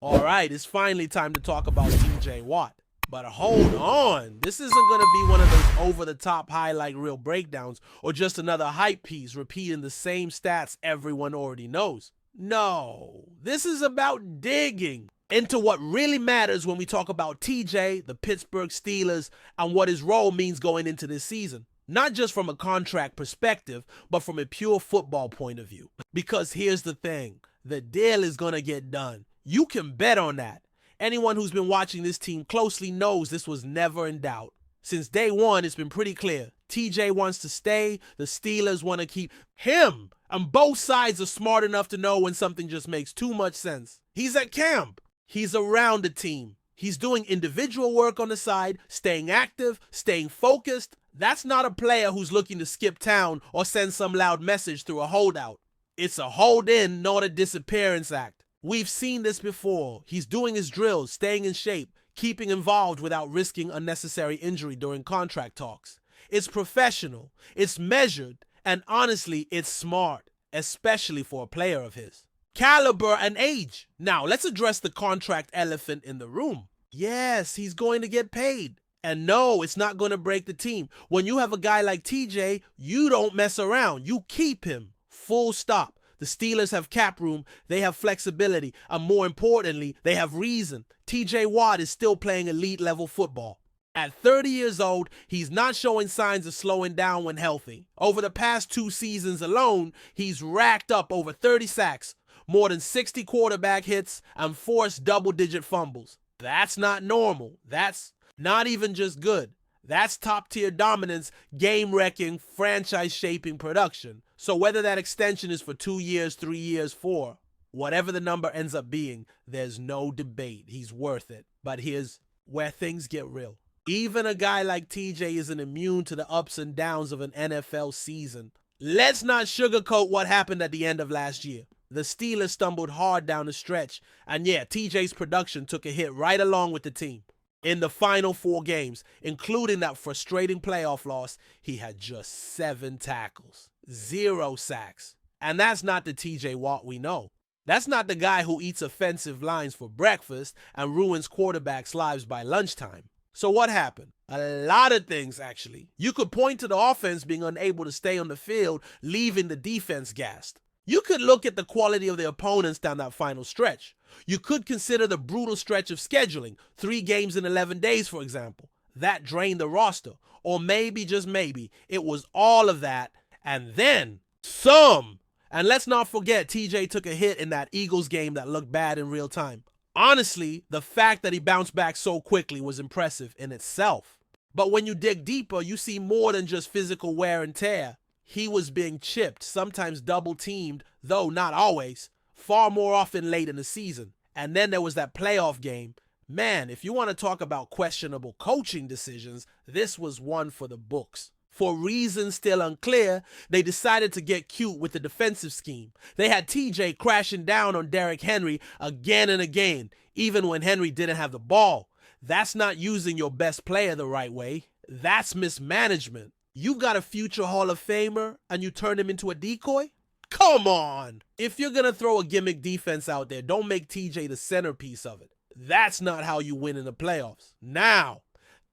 All right, it's finally time to talk about TJ Watt. But hold on, this isn't going to be one of those over-the-top highlight reel breakdowns or just another hype piece repeating the same stats everyone already knows. No, this is about digging into what really matters when we talk about TJ, the Pittsburgh Steelers, and what his role means going into this season. Not just from a contract perspective, but from a pure football point of view. Because here's the thing, the deal is going to get done. You can bet on that. Anyone who's been watching this team closely knows this was never in doubt. Since day one, it's been pretty clear. TJ wants to stay, the Steelers want to keep him, and both sides are smart enough to know when something just makes too much sense. He's at camp. He's around the team. He's doing individual work on the side, staying active, staying focused. That's not a player who's looking to skip town or send some loud message through a holdout. It's a hold in, not a disappearance act. We've seen this before. He's doing his drills, staying in shape, keeping involved without risking unnecessary injury during contract talks. It's professional, it's measured, and honestly, it's smart, especially for a player of his caliber and age. Now, let's address the contract elephant in the room. Yes, he's going to get paid. And no, it's not going to break the team. When you have a guy like TJ, you don't mess around. You keep him. Full stop. The Steelers have cap room, they have flexibility, and more importantly, they have reason. TJ Watt is still playing elite level football. At 30 years old, he's not showing signs of slowing down when healthy. Over the past 2 seasons alone, he's racked up over 30 sacks, more than 60 quarterback hits, and forced double-digit fumbles. That's not normal. That's not even just good. That's top-tier dominance, game-wrecking, franchise-shaping production. So whether that extension is for 2 years, 3 years, 4, whatever the number ends up being, there's no debate. He's worth it. But here's where things get real. Even a guy like TJ isn't immune to the ups and downs of an NFL season. Let's not sugarcoat what happened at the end of last year. The Steelers stumbled hard down the stretch, and yeah, TJ's production took a hit right along with the team. In the final 4 games, including that frustrating playoff loss, he had just 7 tackles, 0 sacks. And that's not the TJ Watt we know. That's not the guy who eats offensive lines for breakfast and ruins quarterbacks' lives by lunchtime. So what happened? A lot of things, actually. You could point to the offense being unable to stay on the field, leaving the defense gassed. You could look at the quality of the opponents down that final stretch. You could consider the brutal stretch of scheduling, 3 games in 11 days, for example. That drained the roster. Or maybe, just maybe, it was all of that and then some. And let's not forget, TJ took a hit in that Eagles game that looked bad in real time. Honestly, the fact that he bounced back so quickly was impressive in itself. But when you dig deeper, you see more than just physical wear and tear. He was being chipped, sometimes double-teamed, though not always, far more often late in the season. And then there was that playoff game. Man, if you want to talk about questionable coaching decisions, this was one for the books. For reasons still unclear, they decided to get cute with the defensive scheme. They had TJ crashing down on Derrick Henry again and again, even when Henry didn't have the ball. That's not using your best player the right way. That's mismanagement. You got a future Hall of Famer and you turn him into a decoy? Come on! If you're going to throw a gimmick defense out there, don't make TJ the centerpiece of it. That's not how you win in the playoffs. Now,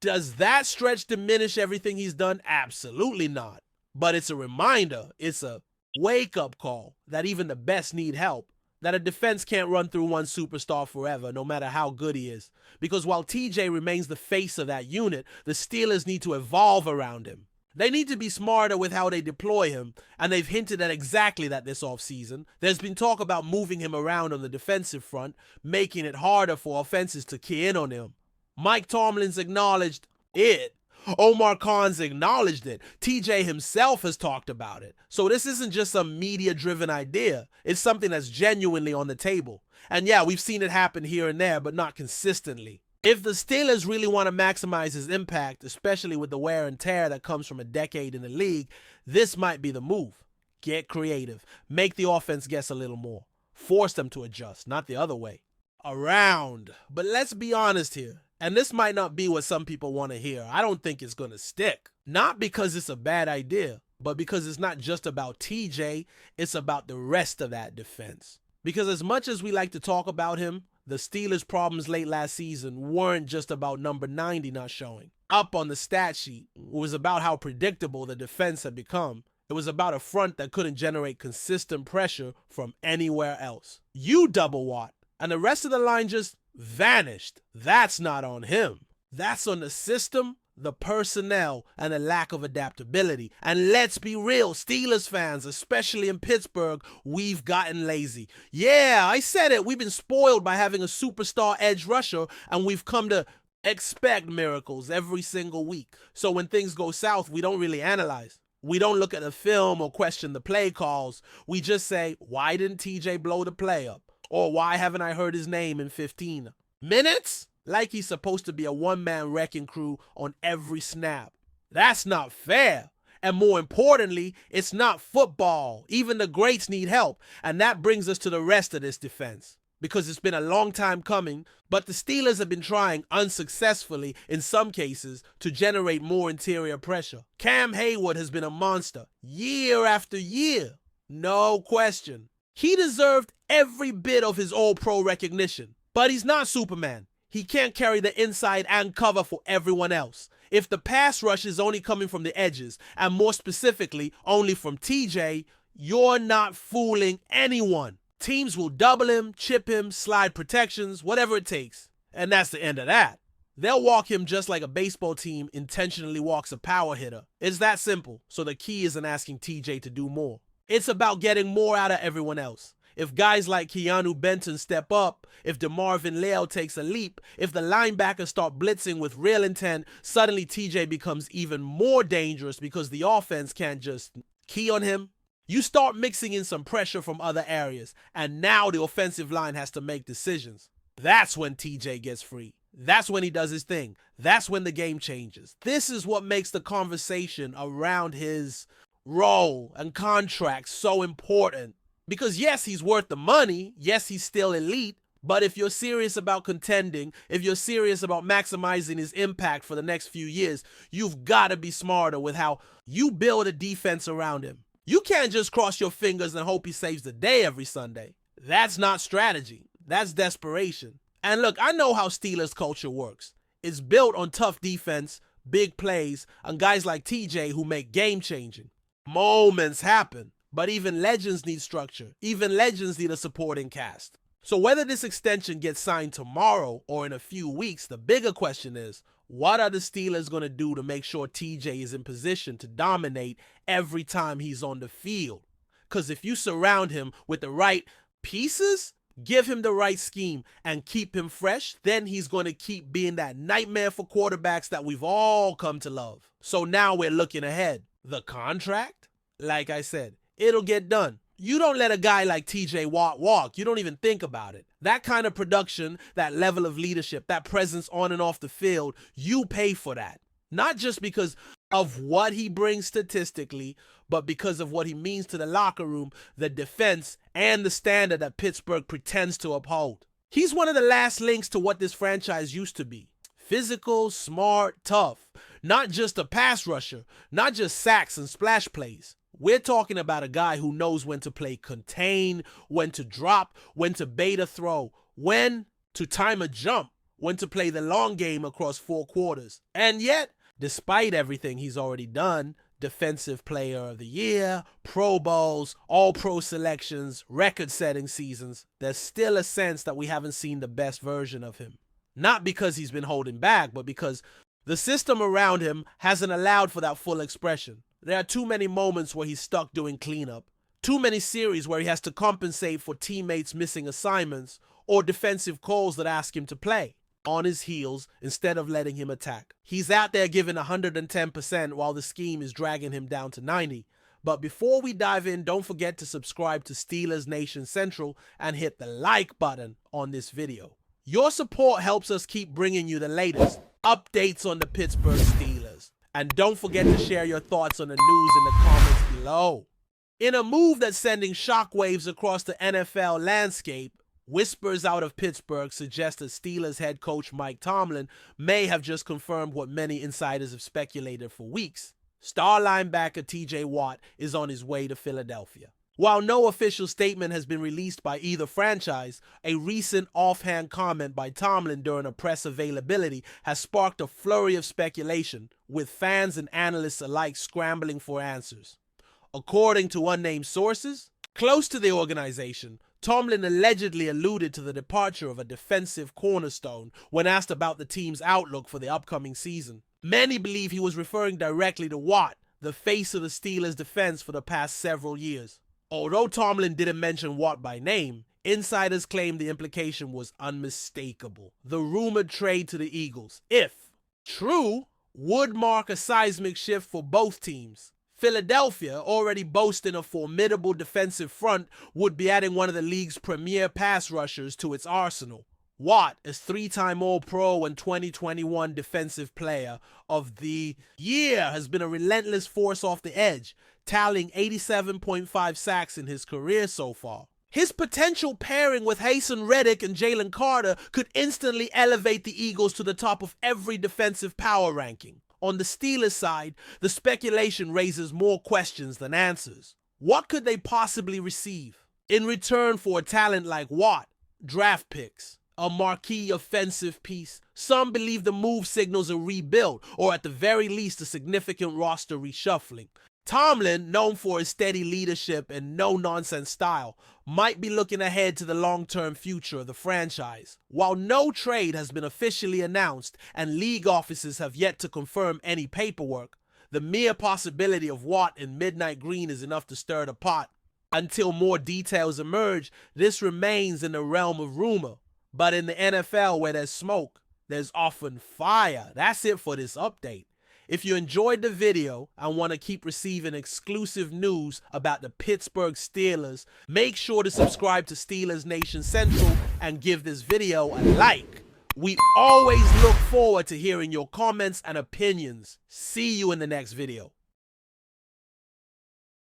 does that stretch diminish everything he's done? Absolutely not. But it's a reminder, it's a wake-up call that even the best need help, that a defense can't run through one superstar forever, no matter how good he is. Because while TJ remains the face of that unit, the Steelers need to evolve around him. They need to be smarter with how they deploy him, and they've hinted at exactly that this offseason. There's been talk about moving him around on the defensive front, making it harder for offenses to key in on him. Mike Tomlin's acknowledged it. Omar Khan's acknowledged it. TJ himself has talked about it. So this isn't just some media-driven idea. It's something that's genuinely on the table. And yeah, we've seen it happen here and there, but not consistently. If the Steelers really want to maximize his impact, especially with the wear and tear that comes from a decade in the league, this might be the move. Get creative. Make the offense guess a little more. Force them to adjust, not the other way. Around. But let's be honest here. And this might not be what some people want to hear. I don't think it's going to stick. Not because it's a bad idea, but because it's not just about TJ, it's about the rest of that defense. Because as much as we like to talk about him, The Steelers' problems late last season weren't just about number 90 not showing up on the stat sheet. It was about how predictable the defense had become. It was about a front that couldn't generate consistent pressure from anywhere else. You double Watt, and the rest of the line just vanished. That's not on him. That's on the system, the personnel, and the lack of adaptability. And let's be real, Steelers fans, especially in Pittsburgh, we've gotten lazy. Yeah, I said it. We've been spoiled by having a superstar edge rusher, and we've come to expect miracles every single week. So when things go south, we don't really analyze. We don't look at the film or question the play calls. We just say, why didn't TJ blow the play up? Or why haven't I heard his name in 15 minutes? Like he's supposed to be a one-man wrecking crew on every snap. That's not fair. And more importantly, it's not football. Even the greats need help. And that brings us to the rest of this defense. Because it's been a long time coming, but the Steelers have been trying unsuccessfully in some cases to generate more interior pressure. Cam Hayward has been a monster year after year. No question. He deserved every bit of his All-Pro recognition. But he's not Superman. He can't carry the inside and cover for everyone else. If the pass rush is only coming from the edges, and more specifically, only from TJ, you're not fooling anyone. Teams will double him, chip him, slide protections, whatever it takes. And that's the end of that. They'll walk him just like a baseball team intentionally walks a power hitter. It's that simple. So the key isn't asking TJ to do more. It's about getting more out of everyone else. If guys like Keanu Benton step up, if DeMarvin Leal takes a leap, if the linebackers start blitzing with real intent, suddenly TJ becomes even more dangerous because the offense can't just key on him. You start mixing in some pressure from other areas, and now the offensive line has to make decisions. That's when TJ gets free. That's when he does his thing. That's when the game changes. This is what makes the conversation around his role and contract so important. Because yes, he's worth the money. Yes, he's still elite. But if you're serious about contending, if you're serious about maximizing his impact for the next few years, you've got to be smarter with how you build a defense around him. You can't just cross your fingers and hope he saves the day every Sunday. That's not strategy. That's desperation. And look, I know how Steelers culture works. It's built on tough defense, big plays, and guys like TJ who make game-changing. Moments happen, but even legends need structure. Even legends need a supporting cast. So whether this extension gets signed tomorrow or in a few weeks, the bigger question is, what are the Steelers going to do to make sure TJ is in position to dominate every time he's on the field? Because if you surround him with the right pieces, give him the right scheme, and keep him fresh, then he's going to keep being that nightmare for quarterbacks that we've all come to love. So now we're looking ahead. The contract? Like I said, it'll get done. You don't let a guy like TJ Watt walk. You don't even think about it. That kind of production, that level of leadership, that presence on and off the field, you pay for that. Not just because of what he brings statistically, but because of what he means to the locker room, the defense, and the standard that Pittsburgh pretends to uphold. He's one of the last links to what this franchise used to be. Physical, smart, tough. Not just a pass rusher, not just sacks and splash plays. We're talking about a guy who knows when to play contain, when to drop, when to bait a throw, when to time a jump, when to play the long game across 4 quarters. And yet, despite everything he's already done, Defensive Player of the Year, Pro Bowls, All-Pro selections, record-setting seasons, there's still a sense that we haven't seen the best version of him. Not because he's been holding back, but because the system around him hasn't allowed for that full expression. There are too many moments where he's stuck doing cleanup. Too many series where he has to compensate for teammates missing assignments or defensive calls that ask him to play on his heels instead of letting him attack. He's out there giving 110% while the scheme is dragging him down to 90. But before we dive in, don't forget to subscribe to Steelers Nation Central and hit the like button on this video. Your support helps us keep bringing you the latest updates on the Pittsburgh Steelers. And don't forget to share your thoughts on the news in the comments below. In a move that's sending shockwaves across the NFL landscape, whispers out of Pittsburgh suggest that Steelers head coach Mike Tomlin may have just confirmed what many insiders have speculated for weeks. Star linebacker TJ Watt is on his way to Philadelphia. While no official statement has been released by either franchise, a recent offhand comment by Tomlin during a press availability has sparked a flurry of speculation, with fans and analysts alike scrambling for answers. According to unnamed sources close to the organization, Tomlin allegedly alluded to the departure of a defensive cornerstone when asked about the team's outlook for the upcoming season. Many believe he was referring directly to Watt, the face of the Steelers' defense for the past several years. Although Tomlin didn't mention Watt by name, insiders claim the implication was unmistakable. The rumored trade to the Eagles, if true, would mark a seismic shift for both teams. Philadelphia, already boasting a formidable defensive front, would be adding one of the league's premier pass rushers to its arsenal. Watt is three-time All-Pro and 2021 Defensive Player of the Year, has been a relentless force off the edge, tallying 87.5 sacks in his career so far. His potential pairing with Haason Reddick and Jalen Carter could instantly elevate the Eagles to the top of every defensive power ranking. On the Steelers side, the speculation raises more questions than answers. What could they possibly receive in return for a talent like Watt? Draft picks, a marquee offensive piece. Some believe the move signals a rebuild, or at the very least a significant roster reshuffling. Tomlin, known for his steady leadership and no-nonsense style, might be looking ahead to the long-term future of the franchise. While no trade has been officially announced and league offices have yet to confirm any paperwork, the mere possibility of Watt in midnight green is enough to stir the pot. Until more details emerge, this remains in the realm of rumor. But in the NFL, where there's smoke, there's often fire. That's it for this update. If you enjoyed the video and want to keep receiving exclusive news about the Pittsburgh Steelers, make sure to subscribe to Steelers Nation Central and give this video a like. We always look forward to hearing your comments and opinions. See you in the next video.